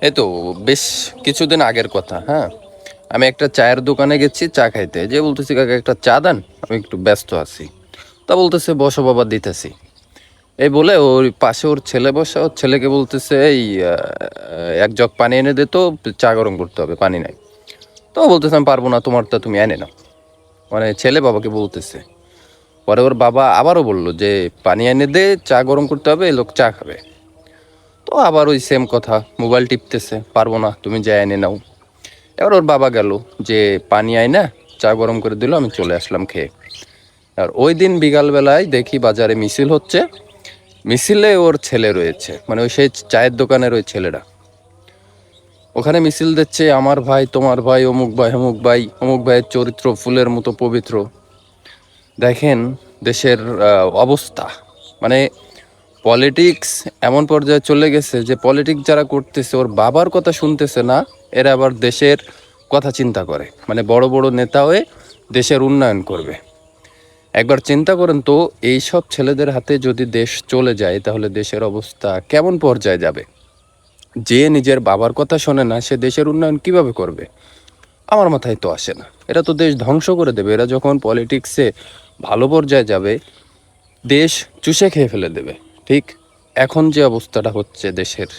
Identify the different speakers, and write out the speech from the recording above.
Speaker 1: এই তো বেশ কিছুদিন আগের কথা, হ্যাঁ। আমি একটা চায়ের দোকানে গেছি চা খাইতে, যে বলতেছি কাকা একটা চা দেন, আমি একটু ব্যস্ত আছি। তা বলতেছে বসো বাবা দিতেছি। এই বলে ওর পাশে ওর ছেলে বসে, ওর ছেলেকে বলতেছে এই এক জগ পানি এনে দে তো, চা গরম করতে হবে, পানি নাই। তো ও বলতেছে আমি পারবো না, তোমারটা তুমি এনে নাও। মানে ছেলে বাবাকে বলতেছে। পরে ওর বাবা আবারও বললো যে পানি এনে দে, চা গরম করতে হবে, এই লোক চা খাবে। তো আবার ওই সেম কথা, মোবাইল টিপতেছে, পারবো না, তুমি যা এনে নাও। এবার ওর বাবা গেল, যে পানি আয় না, চা গরম করে দিল, আমি চলে আসলাম খেয়ে। আর ওই দিন বিকালবেলায় দেখি বাজারে মিছিল হচ্ছে। মিছিলে ওর ছেলে রয়েছে, মানে ওই সেই চায়ের দোকানের ওই ছেলেটা ওখানে মিছিল দিচ্ছে, আমার ভাই, তোমার ভাই, অমুক ভাই, অমুক ভাই, অমুক ভাইয়ের চরিত্র ফুলের মতো পবিত্র। দেখেন দেশের অবস্থা, মানে পলিটিক্স এমন পর্যায়ে চলে গেছে যে পলিটিক্স যারা করতেছে ওর বাবার কথা শুনতেছে না, এরা আবার দেশের কথা চিন্তা করে, মানে বড় বড় নেতা হয়ে দেশের উন্নয়ন করবে। একবার চিন্তা করেন তো, এই সব ছেলেদের হাতে যদি দেশ চলে যায় তাহলে দেশের অবস্থা কেমন পর্যায়ে যাবে। যে নিজের বাবার কথা শোনে না, সে দেশের উন্নয়ন কিভাবে করবে? আমার মাথায় তো আসে না। এরা তো দেশ ধ্বংস করে দেবে, এরা যখন পলিটিক্সে ভালো পর্যায়ে যাবে দেশ চুষে খেয়ে ফেলে দেবে। ঠিক এখন যে অবস্থাটা হচ্ছে দেশের,